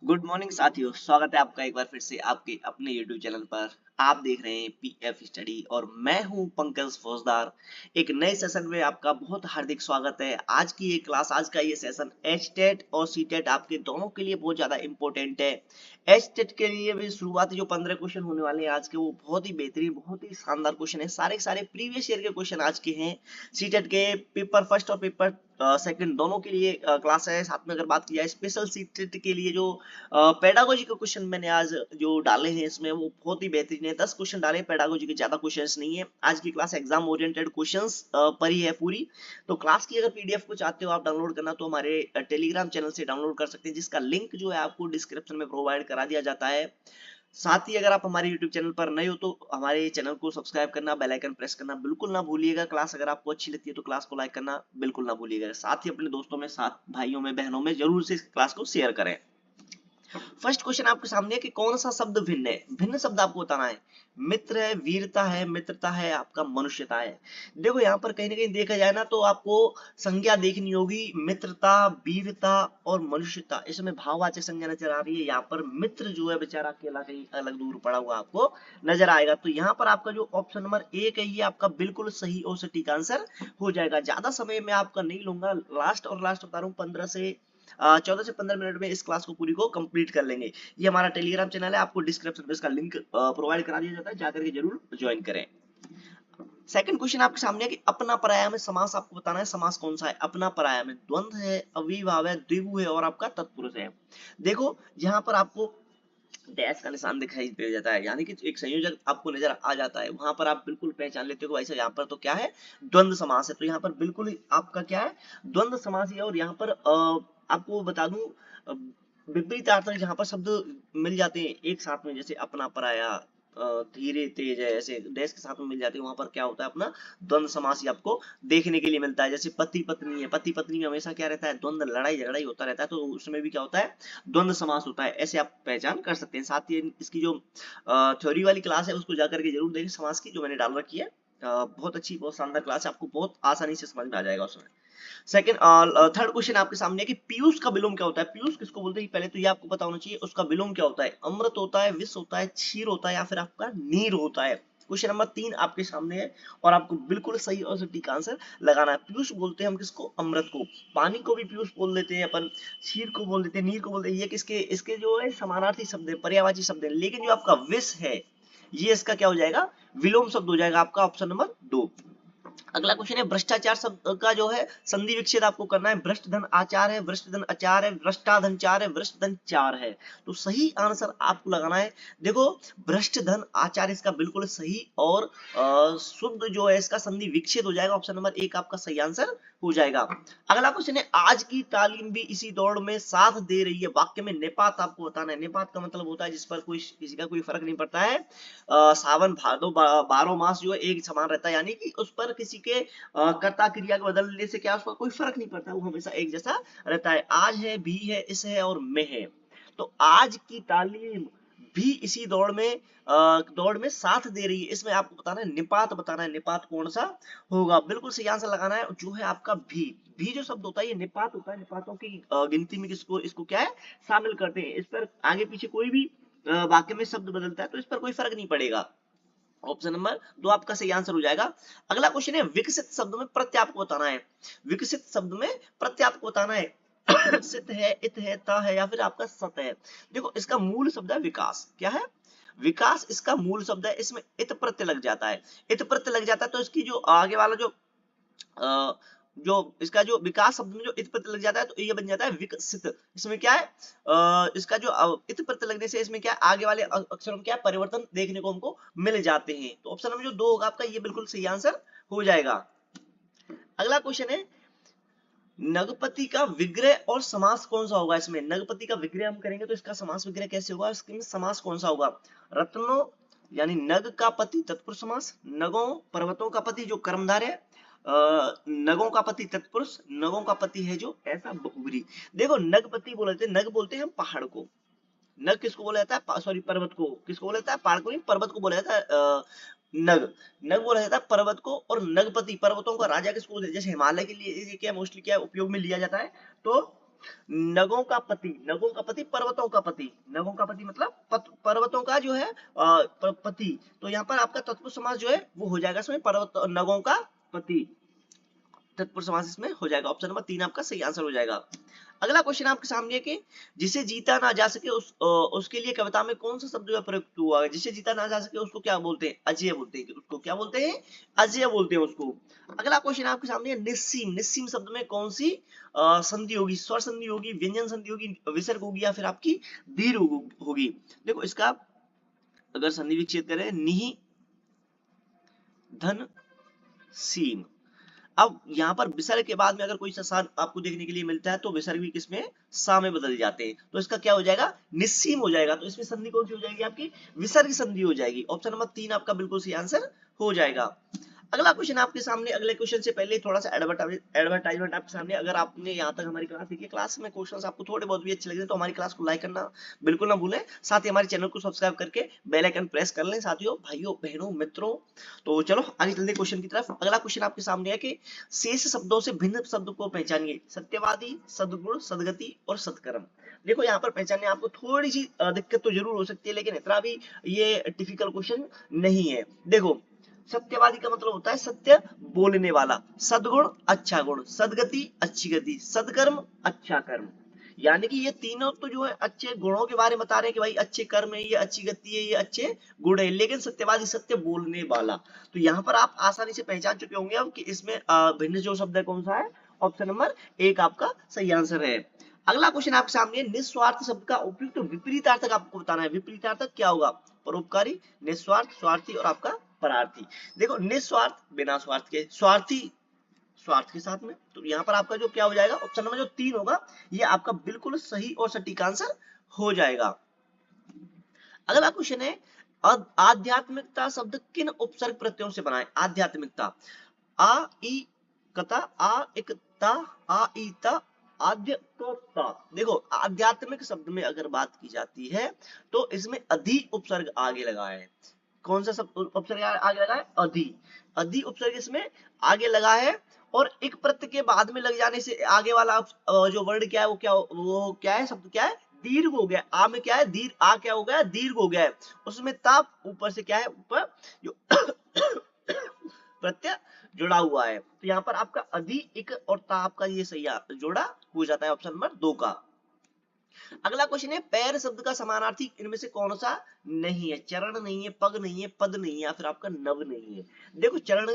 Good morning साथियों, स्वागत है आपका एक बार फिर से आपके अपने YouTube चैनल पर। आप देख रहे हैं पीएफ स्टडी और मैं हूं पंकज फौजदार। एक नए सेशन में आपका बहुत हार्दिक स्वागत है। आज की ये क्लास, आज का ये सेशन एचटेट और सीटेट आपके दोनों के लिए बहुत ज्यादा इंपॉर्टेंट है। एचटेट के लिए भी शुरुआती जो 15 क्वेश्चन होने वाले हैं आज के, वो बहुत ही बेहतरीन, बहुत ही शानदार क्वेश्चन है। सारे सारे प्रीवियस ईयर के क्वेश्चन आज के हैं। सीटेट के पेपर फर्स्ट और पेपर सेकंड दोनों के लिए क्लास है। साथ में अगर बात की जाए स्पेशल सीटेट के लिए, जो पेडागोजी के क्वेश्चन मैंने आज जो डाले हैं इसमें, वो बहुत ही बेहतरीन है। 10 क्वेश्चन डाले, पेडागोजी के ज्यादा क्वेश्चंस नहीं है। आज की क्लास एग्जाम ओरिएंटेड क्वेश्चंस पर ही है पूरी। तो क्लास की अगर पीडीएफ को चाहते हो आप डाउनलोड करना, तो हमारे टेलीग्राम चैनल से डाउनलोड कर सकते हैं, जिसका लिंक जो है आपको डिस्क्रिप्शन में प्रोवाइड करा दिया जाता है। साथ ही अगर आप हमारे YouTube चैनल पर नए हो तो हमारे चैनल को सब्सक्राइब करना, बेल आइकन प्रेस करना बिल्कुल ना भूलिएगा। क्लास अगर आपको अच्छी लगती है तो क्लास को लाइक करना बिल्कुल ना भूलिएगा। साथ ही अपने दोस्तों में, साथ भाइयों में, बहनों में जरूर से इस क्लास को शेयर करें। फर्स्ट क्वेश्चन आपके सामने है कि कौन सा शब्द भिन्न है। भिन्न शब्द आपको बताना है। मित्र है, वीरता है, मित्रता है, आपका मनुष्यता है। देखो यहाँ पर कहीं ना कहीं देखा जाए ना, तो आपको संज्ञा देखनी होगी। मित्रता, वीरता और मनुष्यता, इसमें भाववाचक संज्ञा नजर आ रही है। यहाँ पर मित्र जो है बेचारा अकेला कहीं अलग दूर पड़ा हुआ आपको नजर आएगा। तो यहाँ पर आपका जो ऑप्शन नंबर 1 है, ये आपका बिल्कुल सही और सटीक आंसर हो जाएगा। ज्यादा समय में आपका नहीं लूंगा, लास्ट बता रहा हूँ, 14 से 15 मिनट में इस क्लास को पूरी को कंप्लीट कर लेंगे। ये हमारा टेलीग्राम चैनल है, आपको डिस्क्रिप्शन में इसका लिंक प्रोवाइड करा दिया जाता है, जाकर के जरूर ज्वाइन करें। सेकंड क्वेश्चन आपके सामने है कि अपना पराया में समास आपको बताना है। समास कौन सा है? अपना पराया में द्वंद्व है, अविभाव है, द्विगु है और आपका तत्पुरुष है। देखो यहाँ पर आपको डैश का निशान दिखाई दे जाता है, यानी कि एक संयोजक आपको नजर आ जाता है। वहां पर आप बिल्कुल पहचान लेते हो ऐसा। यहाँ पर तो क्या है? द्वंद्व समास है। तो यहाँ पर बिल्कुल ही आपका क्या है? द्वंद्व समास है। और यहाँ पर आपको बता दूं, विपरीतार्थक जहाँ पर शब्द मिल जाते हैं एक साथ में, जैसे अपना पराया, धीरे तेज है, ऐसे डैश के साथ में मिल जाते हैं, वहां पर क्या होता है? अपना द्वंद्व समास ही आपको देखने के लिए मिलता है। जैसे पति पत्नी है, पति पत्नी में हमेशा क्या रहता है? द्वंद्व, लड़ाई झगड़ा ही होता रहता है, तो उसमें भी क्या होता है? द्वंद्व समास होता है। ऐसे आप पहचान कर सकते हैं। साथ ही इसकी जो थ्योरी वाली क्लास है उसको जाकर के जरूर देखें, समास की, जो मैंने डाल रखी है। बहुत अच्छी, बहुत शानदार क्लास है, आपको बहुत आसानी से समझ में आ जाएगा उसमें। सेकंड, थर्ड क्वेश्चन आपके सामने है कि पीयूष का विलोम क्या होता है। पीयूष किसको बोलते हैं? पहले तो ये आपको पता होना चाहिए। उसका विलोम क्या होता है? अमृत होता है, विष होता है, क्षीर होता है, या फिर आपका नीर होता है। क्वेश्चन नंबर 3 आपके सामने है और आपको बिल्कुल सही और सटीक आंसर लगाना है। पीयूष बोलते हैं हम किसको? अमृत को। पानी को भी पीयूष बोल देते हैं अपन, क्षीर को बोल देते हैं, नीर को बोलते हैं। ये किसके, इसके जो है समानार्थी शब्द है, पर्यायवाची शब्द है। लेकिन जो आपका विष है, ये इसका क्या हो जाएगा? विलोम शब्द हो जाएगा, आपका ऑप्शन नंबर 2। अगला क्वेश्चन है, भ्रष्टाचार शब्द का जो है संधि विच्छेद आपको करना है। भ्रष्ट धन आचार है, भ्रष्ट धन आचार है, भ्रष्टा धन चार है, भ्रष्ट धन चार है। तो सही आंसर आपको लगाना है। देखो, भ्रष्ट धन आचार इसका बिल्कुल सही और शुद्ध जो है इसका संधि विच्छेद हो जाएगा। ऑप्शन नंबर 1 आपका सही आंसर हो जाएगा। अगला क्वेश्चन है, आज की तालीम भी इसी दौड़ में साथ दे रही है। वाक्य में निपात आपको बताना है। निपात का मतलब होता है जिस पर कोई किसी का कोई फर्क नहीं पड़ता है। सावन भादो 12 मास जो है एक समान रहता है, यानी कि उस पर किसी के कर्ता क्रिया के बदलने से क्या, उस पर कोई फर्क नहीं पड़ता, वो हमेशा एक जैसा रहता है। आज है, भी है, इस है और में है। तो आज की तालीम भी इसी दौड़ में साथ दे रही है। इसमें आपको बताना है, निपात बताना है। निपात कौन सा होगा? बिल्कुल सही आंसर लगाना है, जो है आपका भी जो शब्द होता है ये निपात होता है। निपातों की गिनती में किसको, इसको क्या है? शामिल करते हैं। इस पर आगे पीछे कोई भी वाक्य में शब्द बदलता है तो इस पर कोई फर्क नहीं पड़ेगा। ऑप्शन नंबर 2 आपका सही आंसर हो जाएगा। अगला क्वेश्चन है, विकसित शब्द में प्रत्यय आपको बताना है। विकसित शब्द में प्रत्यय आपको बताना है। सित है, इत है, त है, या फिर आपका सत है। देखो, इसका मूल शब्द है विकास। क्या है? विकास इसका मूल शब्द है। इसमें इत प्रत्यय लग जाता है। इत प्रत्यय लग जाता है तो इसकी जो आगे वाला जो इसका जो विकास शब्द में जो इत प्रत्यय लग जाता है तो ये बन जाता है विकसित। इसमें क्या है? इसका जो इत प्रत्यय लगने से इसमें क्या है? आगे वाले अक्षरों में क्या परिवर्तन देखने को हमको मिल जाते हैं। तो ऑप्शन नंबर जो 2 होगा आपका, ये बिल्कुल सही आंसर हो जाएगा। अगला क्वेश्चन है, नगपति का विग्रह और समास कौन सा होगा? इसमें नगपति का विग्रह हम करेंगे तो इसका समास विग्रह कैसे होगा? इसमें समास कौन सा होगा? रत्नों, यानी नग का पति तत्पुरुष समास। नगों, पर्वतों का पति जो कर्मधारय है। नगों का पति तत्पुरुष, नगों का पति है जो ऐसा बहुब्री। देखो, नगपति बोलते हैं, नग बोलते हैं हम पहाड़ को। नग किसको बोला जाता है? सॉरी, पर्वत को। किसको बोला जाता है? पहाड़ को नहीं, पर्वत को बोला जाता है नग। नग बोला जाता है पर्वत को। और नगपति, पर्वतों का राजा किसको बोलते हैं? जैसे हिमालय के लिए क्या मोस्टली क्या उपयोग में लिया जाता है? तो नगों का पति, नगों का पति पर्वतों का पति, नगों का पति मतलब पर्वतों का जो है पति। तो यहाँ पर आपका तत्पुरुष समास जो है वो हो जाएगा इसमें पर्वत नगों का पति, तत्पुरुष समास इसमें हो जाएगा। ऑप्शन नंबर 3 आपका सही आंसर हो जाएगा। अगला क्वेश्चन आपके सामने है कि जिसे जीता ना जा सके उसके लिए कविता में कौन सा शब्द प्रयुक्त हुआ है? जिसे जीता ना जा सके उसको क्या बोलते हैं? अजेय बोलते हैं। उसको क्या बोलते हैं? अजेय बोलते हैं उसको। अगला क्वेश्चन आपके सामने है निस्सीम, निस्सीम शब्द में कौन सी संधि होगी? स्वर संधि होगी, व्यंजन संधि होगी, विसर्ग होगी या फिर आपकी दीर्घ होगी? देखो इसका अगर संधि विच्छेद करें, निहि धन सीम। अब यहाँ पर विसर्ग के बाद में अगर कोई सा आपको देखने के लिए मिलता है तो विसर्ग भी किसमें? सा में बदल जाते हैं, तो इसका क्या हो जाएगा? निस्सीम हो जाएगा। तो इसमें संधि कौन सी हो जाएगी? आपकी विसर्ग संधि हो जाएगी। ऑप्शन नंबर 3 आपका बिल्कुल सही आंसर हो जाएगा। अगला क्वेश्चन आपके सामने, अगले क्वेश्चन से पहले थोड़ा सा एडवर्टाइजमेंट आपके सामने। अगर आपने यहाँ तक हमारी क्लास देखी, क्लास में क्वेश्चंस आपको थोड़े बहुत भी अच्छे लगे तो हमारी क्लास को लाइक करना बिल्कुल ना भूलें। साथ ही हमारे चैनल को सब्सक्राइब करके बेल आइकन प्रेस कर लें साथियों, भाइयों, बहनों, मित्रों। तो चलो आगे चलते हैं क्वेश्चन की तरफ। अगला क्वेश्चन आपके सामने है कि शेष शब्दों से भिन्न शब्द को पहचानिए। सत्यवादी, सद्गुण, सदगति और सत्कर्म। देखो यहाँ पर पहचानने आपको थोड़ी सी दिक्कत तो जरूर हो सकती है, लेकिन इतना भी ये डिफिकल्ट क्वेश्चन नहीं है। देखो सत्यवादी का मतलब होता है सत्य बोलने वाला, सद्गुण अच्छा गुण, सदगति अच्छी गति, सदकर्म अच्छा कर्म। यानी कि ये तीनों तो जो है अच्छे गुणों के बारे में बता रहे हैं कि भाई अच्छे कर्म है, ये अच्छी गति है, ये अच्छे गुण है, लेकिन सत्यवादी सत्य बोलने वाला। तो यहाँ पर आप आसानी से पहचान चुके होंगे अब कि इसमें भिन्न जो शब्द है कौन सा है? ऑप्शन नंबर 1 आपका सही आंसर है। अगला क्वेश्चन आपके सामने, निस्वार्थ शब्द का उपयुक्त विपरीतार्थक आपको बताना है। विपरीतार्थक क्या होगा? परोपकारी, निस्वार्थ, स्वार्थी और आपका परार्थी। देखो निस्वार्थ बिना स्वार्थ के, स्वार्थी स्वार्थ के साथ में। तो यहाँ पर आपका जो क्या हो जाएगा? ऑप्शन नंबर जो 3 होगा ये आपका बिल्कुल सही और सटीक आंसर हो जाएगा। अगला क्वेश्चन है आध्यात्मिकता शब्द किन उपसर्ग प्रत्ययों से बना है? आध्यात्मिकता, आ ई कता, आ इकता, आ ईता, आद्य तो। देखो आध्यात्मिक शब्द में अगर बात की जाती है तो इसमें अधि उपसर्ग आगे लगा है। कौन सा सब उपसर्ग आगे लगा है? अधि। अधि उपसर्ग इसमें आगे लगा है और एक प्रत्यय के बाद में लग जाने से आगे वाला जो वर्ड क्या है वो क्या है? शब्द क्या है? दीर्घ हो गया। आ में क्या है? दीर्घ। आ क्या हो गया? दीर्घ हो गया है। उसमें ताप ऊपर से क्या है? ऊपर जो प्रत्यय जुड़ा हुआ है। तो यहाँ पर आपका अधि, इक और ताप का ये सही जोड़ा हो जाता है ऑप्शन नंबर 2 का। अगला क्वेश्चन है पैर शब्द का समानार्थी इनमें से कौन सा नहीं है? चरण नहीं है, पग नहीं है, पद नहीं है या फिर आपका नव नहीं है। देखो चरण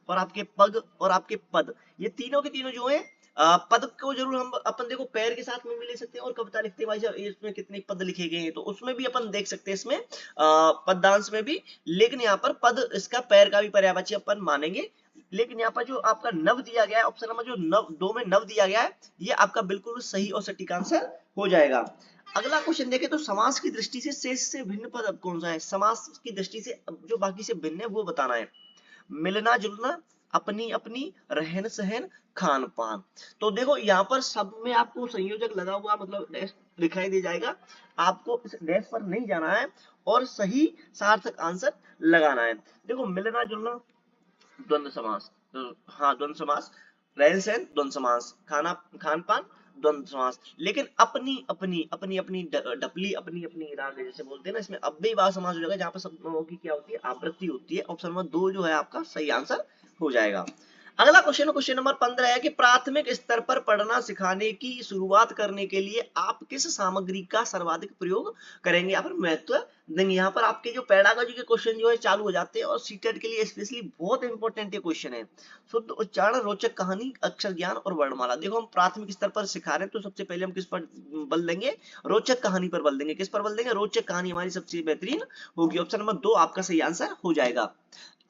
और आपके पग और आपके पद, ये तीनों के तीनों जो है पद को जरूर हम अपन देखो पैर के साथ में भी ले सकते हैं और कविता लिखते भाई साहब इसमें कितने पद लिखे गए हैं तो उसमें भी अपन देख सकते हैं इसमें पददांश में भी। लेकिन यहाँ पर पद इसका पैर का भी पर्यायवाची अपन मानेंगे। लेकिन यहाँ पर जो आपका नव दिया गया है ऑप्शन नंबर जो नव 2 में नव दिया गया है ये आपका बिल्कुल सही और सटीक आंसर हो जाएगा। अगला क्वेश्चन देखें तो समास की दृष्टि से शेष से भिन्न पद अब कौन सा है? समास की दृष्टि से जो बाकी से भिन्न है वो बताना है। मिलना जुलना, अपनी अपनी, रहन सहन, खान पान। तो देखो यहाँ पर सब में आपको संयोजक लगा हुआ मतलब डैश दिखाई दे जाएगा। आपको इस डैश पर नहीं जाना है और सही सार्थक आंसर लगाना है। देखो मिलना जुलना द्वंद्व समास, हाँ द्वंद्व समास, रहन सहन द्वंद्व समास, खाना खान पान द्वंद्व समास। लेकिन अपनी अपनी अपनी अपनी डपली अपनी अपनी राग जैसे बोलते हैं ना, इसमें अव्ययीभाव समास हो जाएगा जहां पर शब्दों की क्या होती है? आवृत्ति होती है। ऑप्शन नंबर 2 जो है आपका सही आंसर हो जाएगा। अगला क्वेश्चन नंबर 15 है कि प्राथमिक स्तर पर पढ़ना सिखाने की शुरुआत करने के लिए आप किस सामग्री का सर्वाधिक प्रयोग करेंगे या फिर महत्व देंगे? यहाँ पर आपके जो पेडागोजी के क्वेश्चन जो है चालू हो जाते हैं और सीटेट के लिए स्पेशली बहुत इंपॉर्टेंट ये क्वेश्चन है। शुद्ध उच्चारण, रोचक कहानी, अक्षर ज्ञान और वर्णमाला। देखो हम प्राथमिक स्तर पर सिखा रहे हैं तो सबसे पहले हम किस पर बल देंगे? रोचक कहानी पर बल देंगे। किस पर बल देंगे? रोचक कहानी हमारी सबसे बेहतरीन होगी। ऑप्शन नंबर 2 आपका सही आंसर हो जाएगा।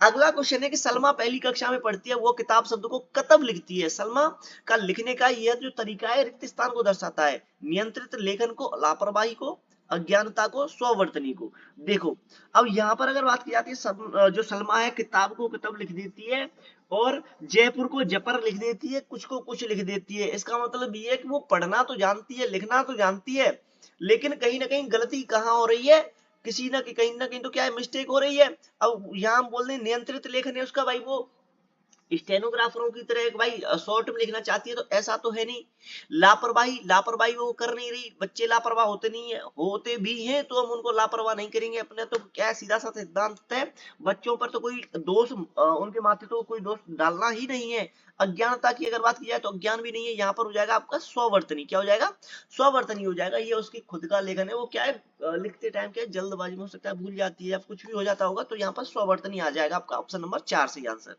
अगला क्वेश्चन है कि सलमा पहली कक्षा में पढ़ती है, वो किताब शब्द को कतब लिखती है। सलमा का लिखने का यह जो तरीका है रिक्त स्थान को दर्शाता है, नियंत्रित लेखन को, लापरवाही को, अज्ञानता को, स्ववर्तनी को। देखो अब यहाँ पर अगर बात की जाती है जो सलमा है किताब को किताब लिख देती है और जयपुर को जपर लिख देती है, कुछ को कुछ लिख देती है। इसका मतलब ये है कि वो पढ़ना तो जानती है, लिखना तो जानती है, लेकिन कहीं ना कहीं गलती कहाँ हो रही है? किसी ना कहीं तो क्या है? मिस्टेक हो रही है। अब यहाँ हम बोल रहे नियंत्रित लेखन है उसका भाई वो स्टेनोग्राफरों की तरह एक भाई शॉर्ट में लिखना चाहती है, तो ऐसा तो है नहीं। लापरवाही लापरवाही वो कर नहीं रही, बच्चे लापरवाह होते नहीं है, होते भी हैं तो हम उनको लापरवाह नहीं करेंगे। अपने तो क्या है, सीधा सा सिद्धांत है, बच्चों पर तो कोई दोष उनके माथे तो कोई दोष डालना ही नहीं है। अज्ञानता की अगर बात की जाए तो अज्ञान भी नहीं है, यहाँ पर हो जाएगा आपका स्ववर्तनी। क्या हो जाएगा? स्ववर्तनी हो जाएगा। ये उसकी खुद का लेखन है, वो क्या है लिखते टाइम क्या है, जल्दबाजी में हो सकता है भूल जाती है या कुछ भी हो जाता होगा, तो यहाँ पर स्ववर्तनी आ जाएगा आपका ऑप्शन नंबर 4 सही आंसर।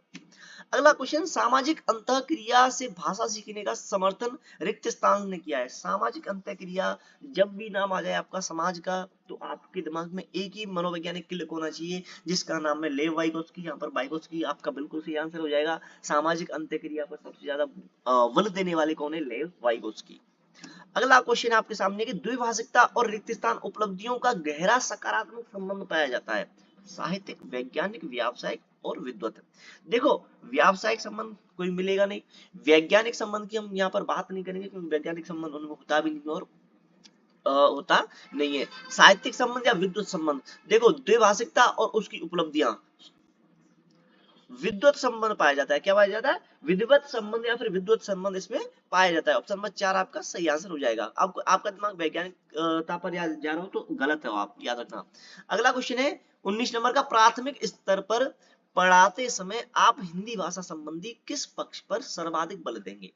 अगला क्वेश्चन, सामाजिक अंतःक्रिया से भाषा सीखने का समर्थन रिक्त स्थान ने किया है। सामाजिक अंतःक्रिया, जब भी नाम आ जाए आपका समाज का, तो आपके दिमाग में एक ही मनोवैज्ञानिक क्लिक होना चाहिए जिसका नाम है लेव वाइगोत्स्की। यहाँ पर वाइगोत्स्की आपका बिल्कुल सही आंसर हो जाएगा। सामाजिक अंतःक्रिया पर सबसे ज्यादा बल देने वाले कौन है? लेव वाइगोत्स्की। अगला क्वेश्चन है आपके सामने कि द्विभाषिकता और रिक्त स्थान उपलब्धियों का गहरा सकारात्मक संबंध पाया जाता है। साहित्यिक, वैज्ञानिक, व्यावसायिक और विद्वत। देखो, व्यावसायिक संबंध कोई मिलेगा नहीं, वैज्ञानिक संबंध की हम यहाँ पर बात नहीं करेंगे क्योंकि वैज्ञानिक संबंध उनमें होता भी नहीं और होता नहीं है। साहित्यिक संबंध या विद्वत संबंध, देखो द्विभाषिकता और उसकी उपलब्धियां, विद्वत संबंध पाया जाता है। क्या पाया जाता है? विद्वत संबंध या फिर विद्वत संबंध इसमें पाया जाता है। ऑप्शन नंबर 4 आपका सही आंसर हो जाएगा। आपको आपका दिमाग वैज्ञानिकता पर जा रहा हो तो गलत है, आप याद रखना। अगला क्वेश्चन है 19 नंबर का, प्राथमिक स्तर पर पढ़ाते समय आप हिंदी भाषा संबंधी किस पक्ष पर सर्वाधिक बल देंगे?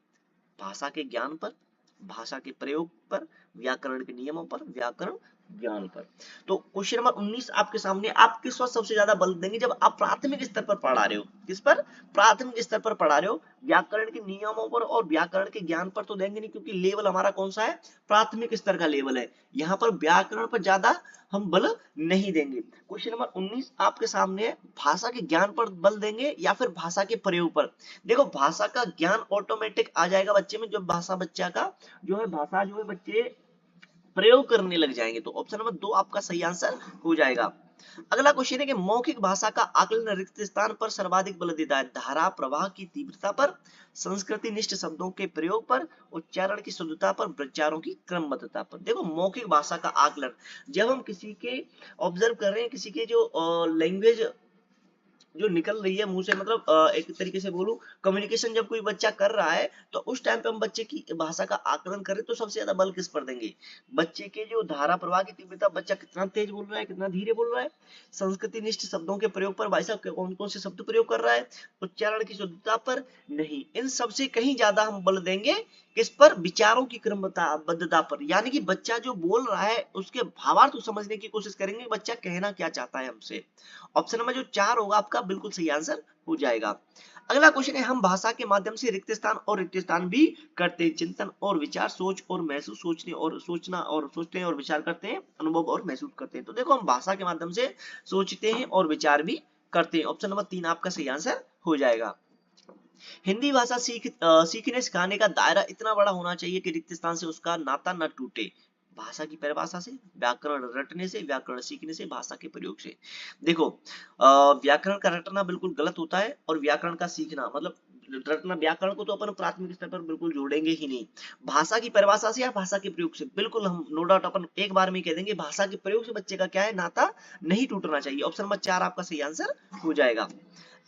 भाषा के ज्ञान पर, भाषा के प्रयोग पर, व्याकरण के नियमों पर, व्याकरण ज्ञान पर। तो क्वेश्चन नंबर 19 आपके सामने, आप किस पर सबसे ज्यादा बल देंगे जब आप प्राथमिक स्तर पर पढ़ा रहे हो? किस पर? प्राथमिक स्तर पर पढ़ा रहे हो। व्याकरण के नियमों पर और व्याकरण के ज्ञान पर तो देंगे नहीं क्योंकि लेवल हमारा कौन सा है? प्राथमिक स्तर का लेवल है। यहाँ पर व्याकरण पर ज्यादा हम बल नहीं देंगे। क्वेश्चन नंबर 19 आपके सामने है, भाषा के ज्ञान पर बल देंगे या फिर भाषा के प्रयोग पर? देखो, भाषा का ज्ञान ऑटोमेटिक आ जाएगा बच्चे में जब भाषा बच्चा का जो है, भाषा जो है बच्चे प्रयोग करने लग जाएंगे। तो ऑप्शन नंबर 2 आपका सही आंसर हो जाएगा। अगला क्वेश्चन है कि मौखिक भाषा का आकलन रिक्त स्थान पर सर्वाधिक बल देता है। धारा प्रवाह की तीव्रता पर, संस्कृति निष्ठ शब्दों के प्रयोग पर, उच्चारण की शुद्धता पर, विचारों की क्रमबद्धता पर। देखो, मौखिक भाषा का आकलन, जब हम किसी के ऑब्जर्व कर रहे हैं, किसी के जो लैंग्वेज जो निकल रही है मुंह से, मतलब एक तरीके से बोलूं, कम्युनिकेशन जब कोई बच्चा कर रहा है तो उस टाइम पे हम बच्चे की भाषा का आकलन करें तो सबसे ज्यादा बल किस पर देंगे? बच्चे के जो धारा प्रवाह की तीव्रता, बच्चा कितना तेज बोल रहा है, कितना धीरे बोल रहा है, संस्कृति निष्ठ शब्दों के प्रयोग पर, भाई साहब कौन कौन से शब्द प्रयोग कर रहा है, उच्चारण की शुद्धता पर नहीं, इन सबसे कहीं ज्यादा हम बल देंगे किस पर? विचारों की क्रमबद्धता पर। यानी कि बच्चा जो बोल रहा है उसके भावार्थ को समझने की कोशिश करेंगे, बच्चा कहना क्या चाहता है हमसे। ऑप्शन नंबर जो 4 होगा आपका बिल्कुल सही आंसर हो जाएगा। अगला क्वेश्चन है, हम भाषा के माध्यम से रिक्त स्थान और रिक्त स्थान भी करते हैं। चिंतन और विचार, सोच और महसूस, सोचने और सोचना और सोचते हैं और विचार करते हैं, अनुभव और महसूस करते हैं। तो देखो, हम भाषा के माध्यम से सोचते हैं और विचार भी करते हैं। ऑप्शन नंबर 3 आपका सही आंसर हो जाएगा। हिंदी भाषा सीखने सिखाने का दायरा इतना बड़ा होना चाहिए कि रिक्त स्थान से उसका नाता न टूटे। भाषा की परिभाषा से, व्याकरण रटने से, व्याकरण सीखने से, भाषा के प्रयोग से। देखो, व्याकरण का रटना बिल्कुल गलत होता है और व्याकरण का सीखना, मतलब रटना, व्याकरण को तो अपन प्राथमिक स्तर पर बिल्कुल जोड़ेंगे ही नहीं। भाषा की परिभाषा से या भाषा के प्रयोग से बिल्कुल हम नो डाउट अपन एक बार में कह देंगे, भाषा के प्रयोग से बच्चे का क्या है, नाता नहीं टूटना चाहिए। ऑप्शन नंबर 4 आपका सही आंसर हो जाएगा।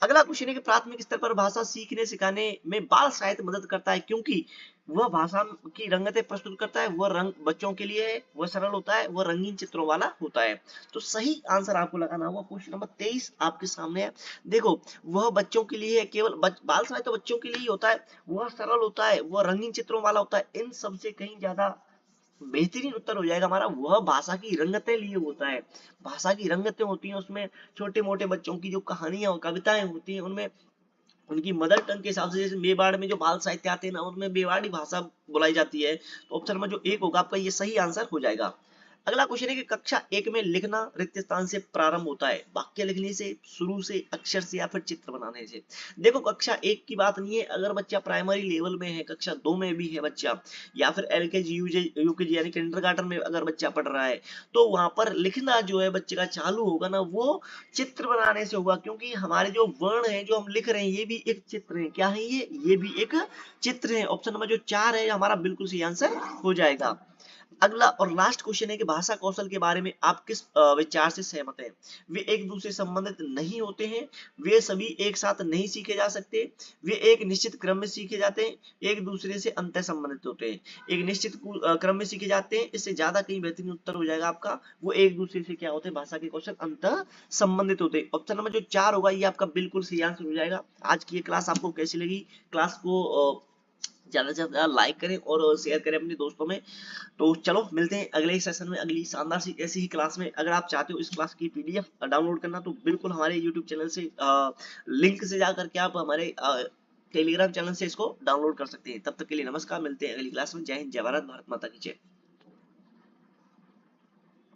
अगला क्वेश्चन है कि प्राथमिक स्तर पर भाषा सीखने सिखाने में बाल साहित्य मदद करता है क्योंकि वह भाषा की रंगतें प्रस्तुत करता है, वह रंग बच्चों के लिए है, वह सरल होता है, वह रंगीन चित्रों वाला होता है। तो सही आंसर आपको लगाना होगा। क्वेश्चन नंबर 23 आपके सामने है। देखो, वह बच्चों के लिए है, केवल बाल साहित्य तो बच्चों के लिए ही होता है, वह सरल होता है, वह रंगीन चित्रों वाला होता है, इन सबसे कहीं ज्यादा बेहतरीन उत्तर हो जाएगा हमारा, वह भाषा की रंगतें लिए होता है। भाषा की रंगतें होती हैं, उसमें छोटे मोटे बच्चों की जो कहानियां और कविताएं होती हैं, उनमें उनकी मदर टंग के हिसाब से, जैसे मेवाड़ में जो बाल साहित्य आते हैं ना, उनमें मेवाड़ी भाषा बुलाई जाती है। तो ऑप्शन में जो 1 होगा आपका ये सही आंसर हो जाएगा। अगला क्वेश्चन है कि कक्षा 1 में लिखना रिक्त स्थान से प्रारंभ होता है, वाक्य लिखने से, शुरू से, अक्षर से या फिर चित्र बनाने से। देखो, कक्षा 1 की बात नहीं है, अगर बच्चा प्राइमरी लेवल में है, कक्षा 2 में भी है बच्चा, या फिर एलकेजी यूकेजी यानी किंडरगार्टन में अगर बच्चा पढ़ रहा है, तो वहां पर लिखना जो है बच्चे का चालू होगा ना, वो चित्र बनाने से होगा क्योंकि हमारे जो वर्ण है जो हम लिख रहे हैं ये भी एक चित्र है। क्या है ये भी एक चित्र है। ऑप्शन नंबर जो 4 है हमारा बिल्कुल सही आंसर हो जाएगा। अगला और लास्ट क्वेश्चन है कि भाषा कौशल के बारे में आप किस विचार से सहमत हैं? वे एक दूसरे से संबंधित नहीं होते हैं, वे सभी एक साथ नहीं सीखे जा सकते, वे एक निश्चित क्रम में सीखे जाते हैं, एक दूसरे से अंतर संबंधित होते हैं। एक निश्चित क्रम में सीखे जाते हैं, इससे ज्यादा कहीं बेहतरीन उत्तर हो जाएगा आपका। वो एक दूसरे से क्या होते हैं? भाषा के कौशल अंतर संबंधित होते हैं। ऑप्शन नंबर जो 4 होगा ये आपका बिल्कुल सही आंसर हो जाएगा। आज की ये क्लास आपको कैसी लगी? क्लास को ज्यादा से ज्यादा लाइक करें और शेयर करें अपने दोस्तों में। तो चलो मिलते हैं अगले सेशन में, अगली शानदार सी ऐसी ही क्लास में। अगर आप चाहते हो इस क्लास की पीडीएफ डाउनलोड करना तो बिल्कुल हमारे यूट्यूब चैनल से लिंक से जाकर के आप हमारे टेलीग्राम चैनल से इसको डाउनलोड कर सकते हैं। तब तक के लिए नमस्कार, मिलते हैं अगली क्लास में। जय हिंद, जय भारत, भारत माता की जय।